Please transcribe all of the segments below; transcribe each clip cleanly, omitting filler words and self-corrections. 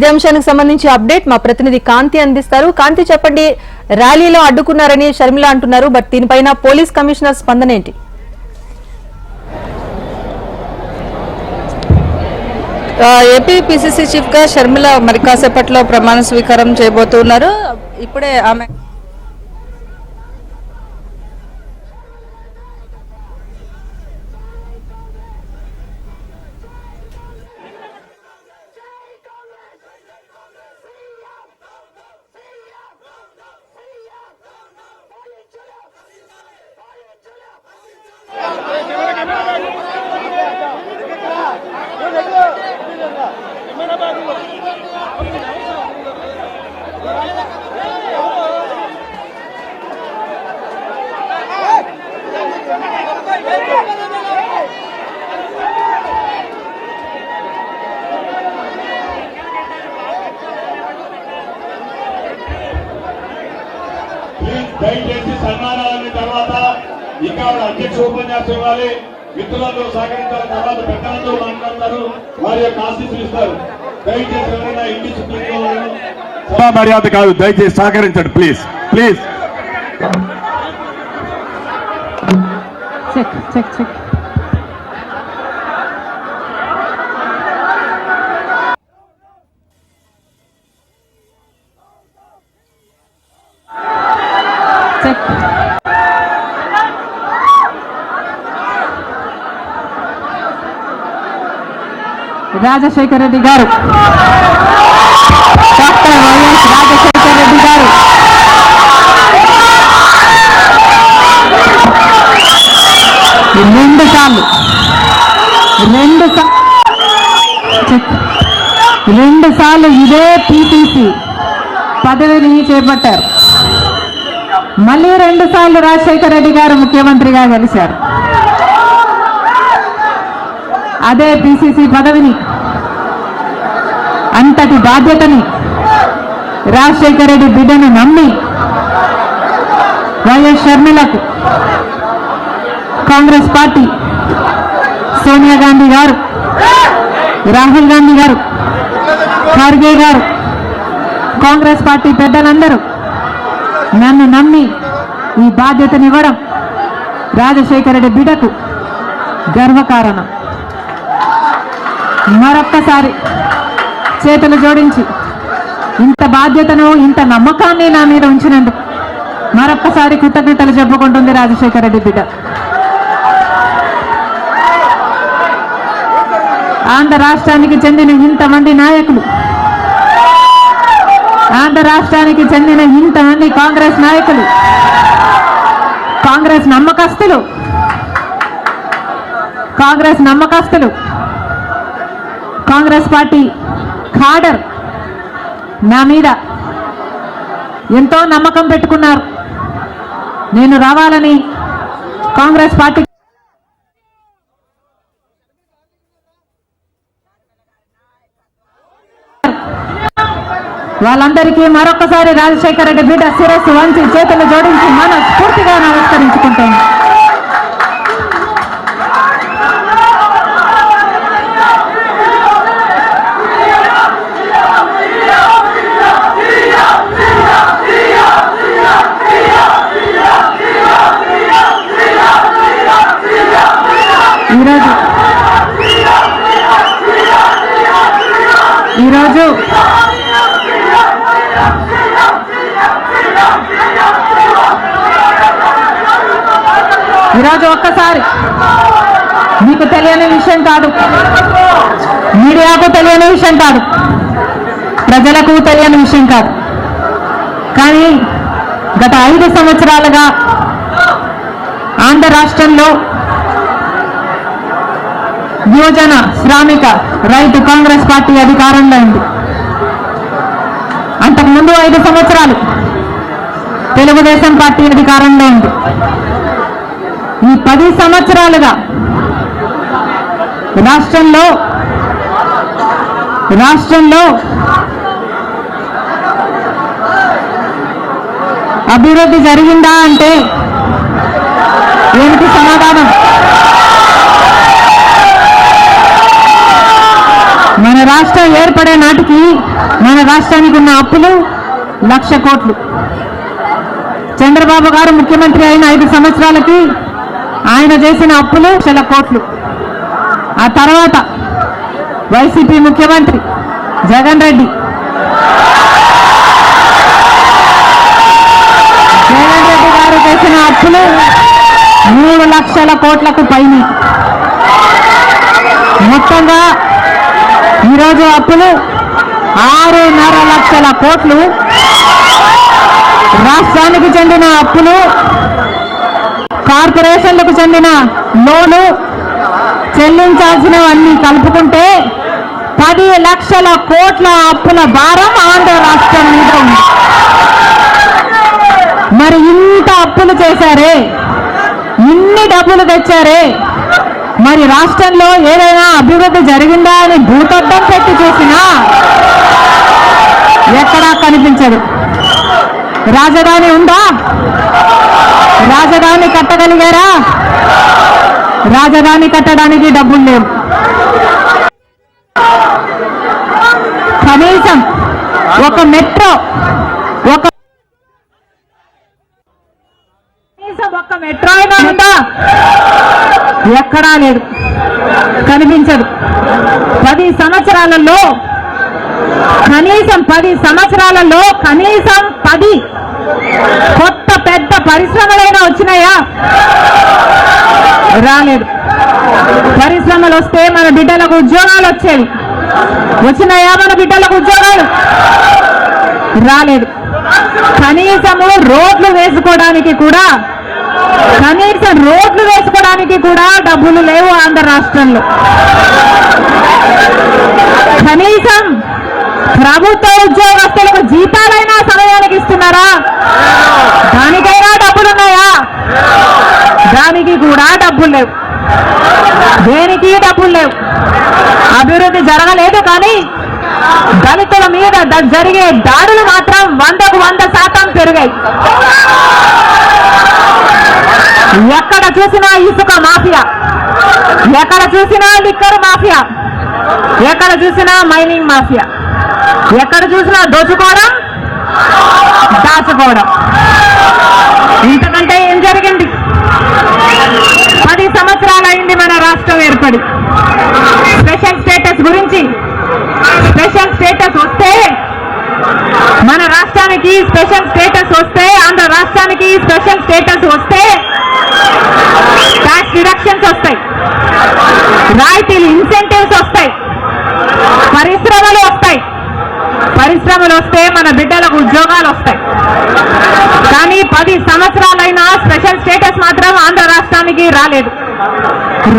ఇదే అంశానికి సంబంధించి అప్డేట్ మా ప్రతినిధి కాంతి అందిస్తారు. కాంతి, చెప్పండి, ర్యాలీలో అడ్డుకున్నారని షర్మిల అంటున్నారు, బట్ దీనిపైన పోలీస్ కమిషనర్ స్పందన ఏంటి? ఏపీ పిసిసి చీఫ్ గా షర్మిల మరి కాసేపట్లో ప్రమాణ స్వీకారం చేయబోతున్నారు. ఇప్పుడే ఆమె దయచేసి సన్మానాలన్న తర్వాత ఇంకా అధ్యక్ష ఉపన్యాసం ఇవ్వాలి. మిత్రులతో సహకరించాల తర్వాత పెద్దలతో మాట్లాడతారు, వారి యొక్క ఆశీస్సులు ఇస్తారు. దయచేసి ఎవరైనా ఇండిసిప్లిన్ లో సభా మర్యాద కాదు, దయచేసి సహకరించండి ప్లీజ్ ప్లీజ్. రాజశేఖర రెడ్డి గారు, డాక్టర్ వైఎస్ రాజశేఖర రెడ్డి గారు రెండు సార్లు ఇదే పిసిసి పదవిని చేపట్టారు. మళ్ళీ 2 సార్లు రాజశేఖర రెడ్డి గారు ముఖ్యమంత్రిగా గెలిచారు. అదే పిసిసి పదవిని, అంతటి బాధ్యతని రాజశేఖర రెడ్డి బిడ్డను నమ్మి వైఎస్ షర్మిలకు కాంగ్రెస్ పార్టీ సోనియా గాంధీ గారు, రాహుల్ గాంధీ గారు, ఖర్గే గారు, కాంగ్రెస్ పార్టీ పెద్దలందరూ నన్ను నమ్మి ఈ బాధ్యతనివ్వడం రాజశేఖర రెడ్డి బిడ్డకు గర్వకారణం. మరొక్కసారి చేతులు జోడించి ఇంత బాధ్యతను, ఇంత నమ్మకాన్ని నా మీద ఉంచినందుకు మరొక్కసారి కృతజ్ఞతలు చెప్పుకుంటుంది రాజశేఖర రెడ్డి బిడ్డ. ఆంధ్ర రాష్ట్రానికి చెందిన ఇంతమంది నాయకులు, ఆంధ్ర రాష్ట్రానికి చెందిన ఇంతమంది కాంగ్రెస్ నాయకులు, కాంగ్రెస్ నమ్మకస్తులు, కాంగ్రెస్ పార్టీ ఖాడర్ నా మీద ఎంతో నమ్మకం పెట్టుకున్నారు. నేను రావాలని కాంగ్రెస్ పార్టీ వాళ్ళందరికీ మరొకసారి రాజశేఖర రెడ్డి బిడ్డ శిరస్సు వంచి చేతులు జోడించి మనస్ఫూర్తిగా నమస్కరించుకుంటాను. ఈరోజు ఒక్కసారి మీకు తెలియని విషయం కాదు, మీడియాకు తెలియని విషయం కాదు, ప్రజలకు తెలియని విషయం కాదు, కానీ గత 5 సంవత్సరాలుగా ఆంధ్ర రాష్ట్రంలో యువజన శ్రామిక రైతు కాంగ్రెస్ పార్టీ అధికారంలో ఉంది. అంతకుముందు 5 సంవత్సరాలు తెలుగుదేశం పార్టీ అధికారంలో ఉంది. ఈ 10 సంవత్సరాలుగా రాష్ట్రంలో అభివృద్ధి జరిగిందా అంటే ఏమిటి సమాధానం? మన రాష్ట్రం ఏర్పడే నాటికి మన రాష్ట్రానికి ఉన్న అప్పులు 1,00,000 కోట్లు. చంద్రబాబు గారు ముఖ్యమంత్రి అయిన 5 సంవత్సరాలకి ఆయన చేసిన అప్పులు 1,00,000 కోట్లు. ఆ తర్వాత వైసీపీ ముఖ్యమంత్రి జగన్ రెడ్డి గారు చేసిన అప్పులు 3,00,000 కోట్లకు పైన. మొత్తంగా ఈరోజు అప్పులు 6,5 లక్షల కోట్లు. రాష్ట్రానికి చెందిన అప్పులు, కార్పొరేషన్లకు చెందిన లోను చెల్లించాల్సినవన్నీ కలుపుకుంటే 10 లక్షల కోట్ల అప్పుల భారం ఆంధ్ర రాష్ట్రం మీద ఉంది. మరి ఇంత అప్పులు చేశారే, ఇన్ని డబ్బులు తెచ్చారే, మరి రాష్ట్రంలో ఏదైనా అభివృద్ధి జరిగిందా అని భూతద్దం పెట్టి చూసినా ఎక్కడా కనిపించదు. రాజధాని ఉందా? రాజధాని కట్టగలిగారా? రాజధాని కట్టడానికి డబ్బులు లేవు. కనీసం ఒక మెట్రో అయినా ఉందా? ఎక్కడా లేదు, కనిపించదు. 10 సంవత్సరాలలో కనీసం 10 కొత్త పెద్ద పరిశ్రమలైనా వచ్చినాయా? రాలేదు. పరిశ్రమలు వస్తే మన బిడ్డలకు ఉద్యోగాలు వచ్చేవి. వచ్చినాయా మన బిడ్డలకు ఉద్యోగాలు? రాలేదు. కనీసం రోడ్లు వేసుకోవడానికి కూడా డబ్బులు లేవు ఆంధ్ర రాష్ట్రంలో. కనీసం ప్రభుత్వ ఉద్యోగస్తులకు జీతాలైనా సమయానికి ఇస్తున్నారా? దానికైనా డబ్బులున్నాయా? దానికి కూడా డబ్బులు లేవు. దేనికి డబ్బులు లేవు. అభివృద్ధి జరగలేదు, కానీ దళితుల మీద జరిగే దాడులు మాత్రం 100కు 100% పెరిగాయి. ఎక్కడ చూసినా ఇసుక మాఫియా, ఎక్కడ చూసినా లిక్కర్ మాఫియా, ఎక్కడ చూసినా మైనింగ్ మాఫియా, ఎక్కడ చూసినా దోచుకోవడం, దాచుకోవడం. ఇంతకంటే ఏం జరిగింది? 10 సంవత్సరాలైంది మన రాష్ట్రం ఏర్పడి. స్పెషల్ స్టేటస్ గురించి, స్పెషల్ స్టేటస్ వస్తే మన రాష్ట్రానికి స్పెషల్ స్టేటస్ వస్తే, ఆంధ్ర రాష్ట్రానికి స్పెషల్ స్టేటస్ వస్తే ట్యాక్స్ డిడక్షన్స్ వస్తాయి, రాయితీలు, ఇన్సెంటివ్స్ వస్తాయి, పరిశ్రమలు వస్తాయి. పరిశ్రమలు వస్తే మన బిడ్డలకు ఉద్యోగాలు వస్తాయి. కానీ 10 సంవత్సరాలైనా స్పెషల్ స్టేటస్ మాత్రం ఆంధ్ర రాష్ట్రానికి రాలేదు.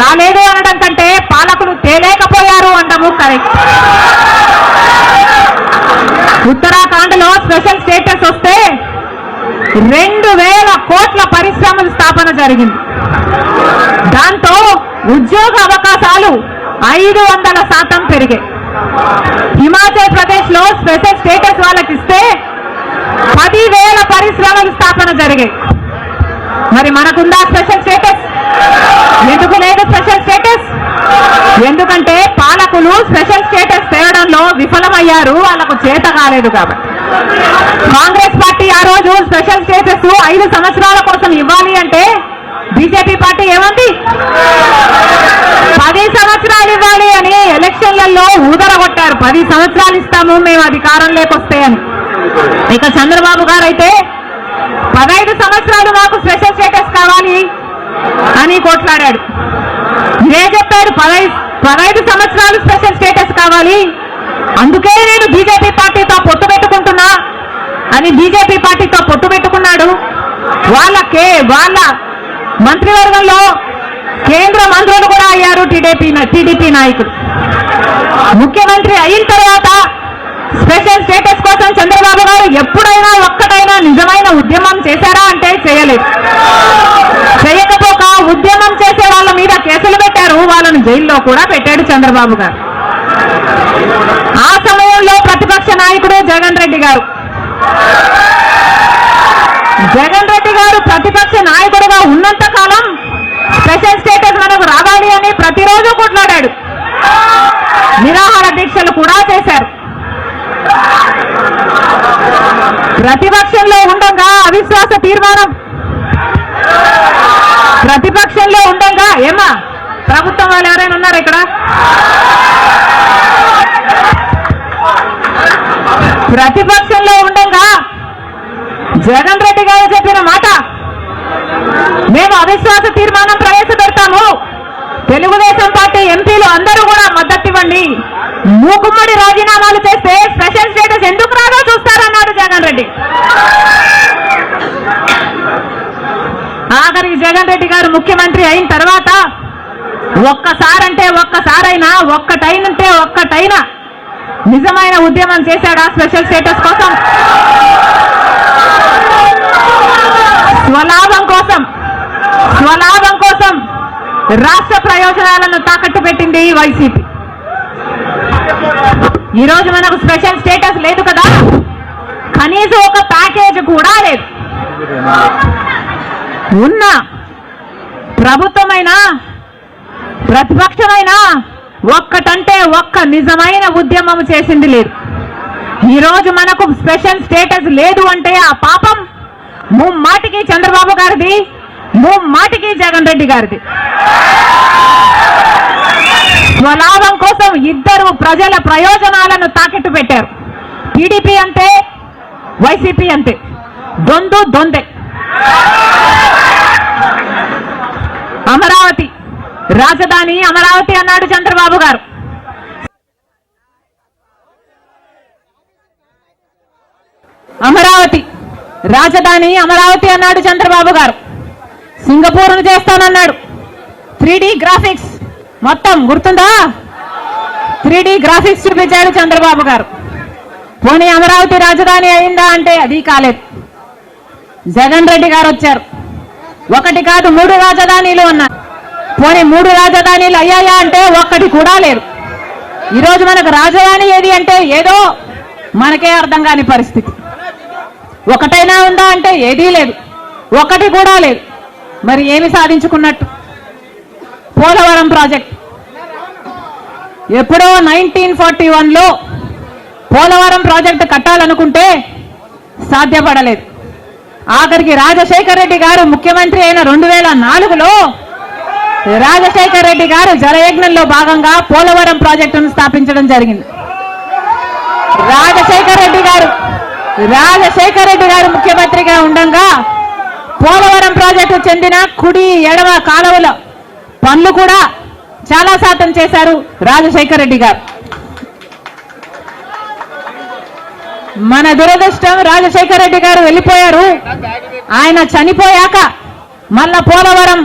రాలేదు అనడం కంటే పాలకులు తేలేకపోయారు అంటాము కరెక్ట్. ఉత్తరాఖండ్ లో స్పెషల్ స్టేటస్ వస్తే 2,000 కోట్ల పరిశ్రమల స్థాపన జరిగింది. దాంతో ఉద్యోగ అవకాశాలు 500% పెరిగాయి. హిమాచల్ ప్రదేశ్ లో స్పెషల్ స్టేటస్ వాళ్ళకి ఇస్తే 10,000 పరిశ్రమల స్థాపన జరిగాయి. మరి మనకుందా స్పెషల్ స్టేటస్? ఎందుకు లేదు స్పెషల్ స్టేటస్? ఎందుకంటే పాలకులు స్పెషల్ స్టేటస్ తేవడంలో విఫలమయ్యారు, వాళ్ళకు చేత కాలేదు కాబట్టి. కాంగ్రెస్ పార్టీ ఆ రోజు స్పెషల్ స్టేటస్ 5 సంవత్సరాల కోసం ఇవ్వాలి అంటే బీజేపీ పార్టీ ఏమంది? 10 సంవత్సరాలు ఇవ్వాలి అని ఎలక్షన్లలో ఊదరగొట్టారు. 10 సంవత్సరాలు ఇస్తాము మేము అధికారంలోకి వస్తే అని. ఇక చంద్రబాబు గారు అయితే 15 సంవత్సరాలు మాకు స్పెషల్ స్టేటస్ కావాలి అని కొట్లాడాడు. ఇదే చెప్పాడు, 15 సంవత్సరాలు స్పెషల్ స్టేటస్ కావాలి, అందుకే నేను బీజేపీ పార్టీతో పొత్తు పెట్టుకుంటున్నా అని బీజేపీ పార్టీతో పొత్తు పెట్టుకున్నాడు. వాళ్ళ మంత్రివర్గంలో కేంద్ర మంత్రులు కూడా అయ్యారు టీడీపీ నాయకులు. ముఖ్యమంత్రి అయిన తర్వాత స్పెషల్ స్టేటస్ కోసం చంద్రబాబు గారు ఎప్పుడైనా ఒక్కటైనా నిజమైన ఉద్యమం చేశారా అంటే చేయలేదు. చేయకపోక ఉద్యమం చేసే వాళ్ళ మీద కేసులు పెట్టారు, వాళ్ళను జైల్లో కూడా పెట్టాడు చంద్రబాబు గారు. ఆ సమయంలో ప్రతిపక్ష నాయకుడు జగన్ రెడ్డి గారు ప్రతిపక్ష నాయకుడుగా ఉన్నంత కాలం స్పెషల్ స్టేటస్ మనకు రావాలి అని ప్రతిరోజు కొట్లాడాడు. నిరాహార దీక్షలు కూడా చేశారు. ప్రతిపక్షంలో ఉండగా అవిశ్వాస తీర్మానం, ప్రతిపక్షంలో ఉండగా ఏమా ప్రభుత్వం వాళ్ళు ఎవరైనా ఉన్నారు ఇక్కడ? ప్రతిపక్షంలో ఉండగా జగన్ రెడ్డి గారు చెప్పిన మాట, మేము అవిశ్వాస తీర్మానం ప్రవేశపెడతాము, తెలుగుదేశం పార్టీ ఎంపీలు అందరూ కూడా మద్దతు ఇవ్వండి, మూకుమ్మడి రాజీనామాలు చేస్తే స్పెషల్ స్టేటస్ ఎందుకు రాదో చూస్తారన్నాడు జగన్ రెడ్డి. ఆఖరికి జగన్ రెడ్డి గారు ముఖ్యమంత్రి అయిన తర్వాత ఒక్కసారంటే ఒక్కసారైనా, ఒక్కటైనంటే ఒక్కటైనా నిజమైన ఉద్యమం చేశాడా స్పెషల్ స్టేటస్ కోసం? స్వలాభం కోసం రాష్ట్ర ప్రయోజనాలను తాకట్టు పెట్టింది వైసీపీ. ఈ రోజు మనకు స్పెషల్ స్టేటస్ లేదు కదా, కనీసం ఒక ప్యాకేజ్ కూడా లేదు. ఉన్న ప్రభుత్వమైనా ప్రతిపక్షమైనా ఒక్కటంటే ఒక్క నిజమైన ఉద్యమం చేసింది లేదు. ఈ రోజు మనకు స్పెషల్ స్టేటస్ లేదు అంటే ఆ పాపం ముమ్మాటికి చంద్రబాబు గారిది, ముమ్మాటికి జగన్ రెడ్డి గారిది. స్వలాభం కోసం ఇద్దరు ప్రజల ప్రయోజనాలను తాకట్టు పెట్టారు. టీడీపీ అంతే, వైసీపీ అంతే, దొందే. అమరావతి రాజధాని అమరావతి అన్నాడు చంద్రబాబు గారు. అమరావతి రాజధాని అమరావతి అన్నాడు చంద్రబాబు గారు. సింగపూర్ను చేస్తానన్నాడు. 3D గ్రాఫిక్స్ మొత్తం గుర్తుందా? 3D గ్రాఫిక్స్ చూపించాడు చంద్రబాబు గారు. పోనీ అమరావతి రాజధాని అయిందా అంటే అది కాలేదు. జగన్ రెడ్డి గారు వచ్చారు. ఒకటి కాదు 3 రాజధానిలు ఉన్నాయి. పోనీ 3 రాజధానిలు అయ్యాయా అంటే ఒక్కటి కూడా లేదు. ఈరోజు మనకు రాజధాని ఏది అంటే ఏదో మనకే అర్థం కాని పరిస్థితి. ఒకటైనా ఉందా అంటే ఏదీ లేదు, ఒకటి కూడా లేదు. మరి ఏమి సాధించుకున్నట్టు? పోలవరం ప్రాజెక్ట్ ఎప్పుడో 1941లో పోలవరం ప్రాజెక్టు కట్టాలనుకుంటే సాధ్యపడలేదు. ఆఖరికి రాజశేఖర రెడ్డి గారు ముఖ్యమంత్రి అయిన 2004లో రాజశేఖర రెడ్డి గారు జలయజ్ఞంలో భాగంగా పోలవరం ప్రాజెక్టును స్థాపించడం జరిగింది. రాజశేఖర రెడ్డి గారు ముఖ్యమంత్రిగా ఉండగా పోలవరం ప్రాజెక్టు చెందిన కుడి ఎడమ కాలువల పనులు కూడా చాలా శాతం చేశారు రాజశేఖర రెడ్డి గారు. మన దురదృష్టం రాజశేఖర రెడ్డి గారు వెళ్ళిపోయారు. ఆయన చనిపోయాక మళ్ళా పోలవరం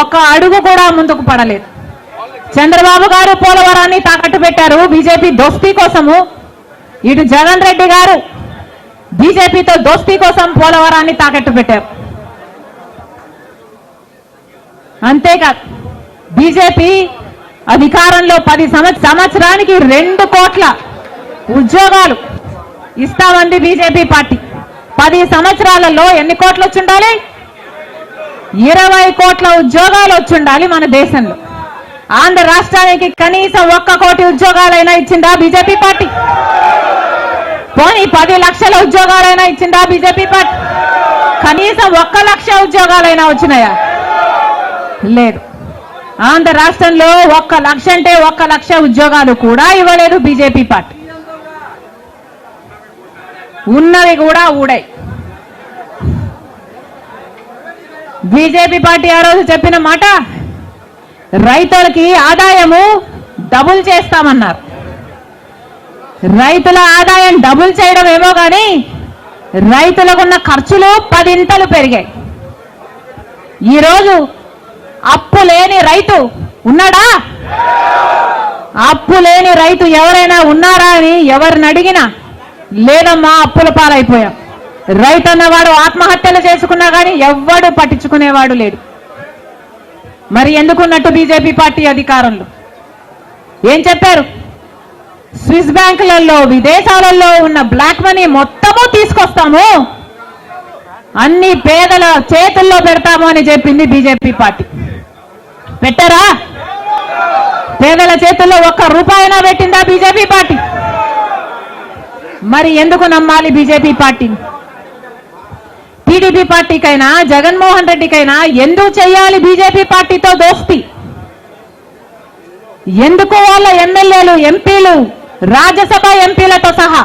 ఒక్క అడుగు కూడా ముందుకు పడలేదు. చంద్రబాబు గారు పోలవరాన్ని తాకట్టు పెట్టారు బీజేపీ దోస్తీ కోసము. ఇటు జగన్ రెడ్డి గారు బీజేపీతో దోస్తీ కోసం పోలవరాన్ని తాకట్టు పెట్టారు. అంతేకాదు బీజేపీ అధికారంలో 10 సంవత్సరానికి 2 కోట్ల ఉద్యోగాలు ఇస్తామంది బీజేపీ పార్టీ. 10 సంవత్సరాలలో ఎన్ని కోట్లు వచ్చి ఉండాలి? 20 కోట్ల ఉద్యోగాలు వచ్చి ఉండాలి మన దేశంలో. ఆంధ్ర రాష్ట్రానికి కనీసం 1 కోటి ఉద్యోగాలైనా ఇచ్చిందా బీజేపీ పార్టీ? పోనీ 10 లక్షల ఉద్యోగాలైనా ఇచ్చిందా బీజేపీ పార్టీ? కనీసం 1 లక్ష ఉద్యోగాలైనా వచ్చినాయా? లేదు. ఆంధ్ర రాష్ట్రంలో 1 లక్ష అంటే 1 లక్ష ఉద్యోగాలు కూడా ఇవ్వలేదు బీజేపీ పార్టీ. ఉన్నవి కూడా ఊడాయి. బీజేపీ పార్టీ ఆ రోజు చెప్పిన మాట, రైతులకి ఆదాయము డబుల్ చేస్తామన్నారు. రైతుల ఆదాయం డబుల్ చేయడం ఏమో కానీ రైతులకున్న ఖర్చులు 10 ఇంతలు పెరిగాయి. ఈరోజు అప్పు లేని రైతు ఉన్నాడా? అప్పు లేని రైతు ఎవరైనా ఉన్నారా అని ఎవరిని అడిగినా లేదమ్మా అప్పుల పాలైపోయాం. రైతు అన్నవాడు ఆత్మహత్యలు చేసుకున్నా కానీ ఎవ్వడు పట్టించుకునేవాడు లేడు. మరి ఎందుకున్నట్టు బీజేపీ పార్టీ అధికారంలో ఏం చెప్పారు? స్విస్ బ్యాంకులలో విదేశాలలో ఉన్న బ్లాక్ మనీ మొత్తము తీసుకొస్తాము, అన్ని పేదల చేతుల్లో పెడతాము అని చెప్పింది బీజేపీ పార్టీ. పెట్టారా? పేదల చేతుల్లో 1 రూపాయినా పెట్టిందా బీజేపీ పార్టీ? మరి ఎందుకు నమ్మాలి బీజేపీ పార్టీని? టీడీపీ పార్టీకైనా జగన్మోహన్ రెడ్డికైనా ఎందుకు చేయాలి బీజేపీ పార్టీతో దోస్తి? ఎందుకు వాళ్ళ ఎమ్మెల్యేలు, ఎంపీలు, రాజ్యసభ ఎంపీలతో సహా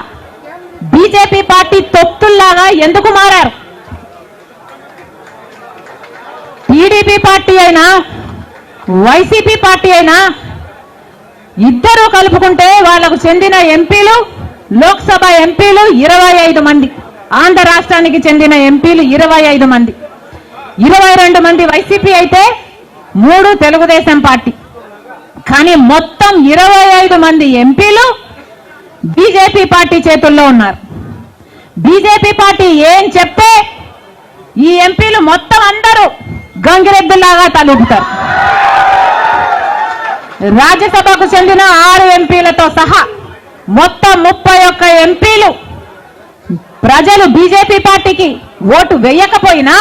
బీజేపీ పార్టీ తొత్తుల్లాగా ఎందుకు మారారు? టీడీపీ పార్టీ అయినా వైసీపీ పార్టీ అయినా ఇద్దరు కలుపుకుంటే వాళ్లకు చెందిన ఎంపీలు, లోక్సభ ఎంపీలు 25 మంది, ఆంధ్ర రాష్ట్రానికి చెందిన ఎంపీలు 25 మంది, 22 మంది వైసీపీ అయితే 3 తెలుగుదేశం పార్టీ. కానీ మొత్తం 25 మంది ఎంపీలు బీజేపీ పార్టీ చేతుల్లో ఉన్నారు. బీజేపీ పార్టీ ఏం చెప్తే ఈ ఎంపీలు మొత్తం అందరూ గంగిరెద్దులాగా తలూపుతారు. రాజ్యసభకు చెందిన 6 ఎంపీలతో సహా మొత్తం 31 ఎంపీలు ప్రజలు బీజేపీ పార్టీకి ఓటు వేయకపోయినా,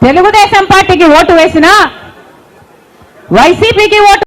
తెలుగుదేశం పార్టీకి ఓటు వేసినా, వైసీపీకి ఓటు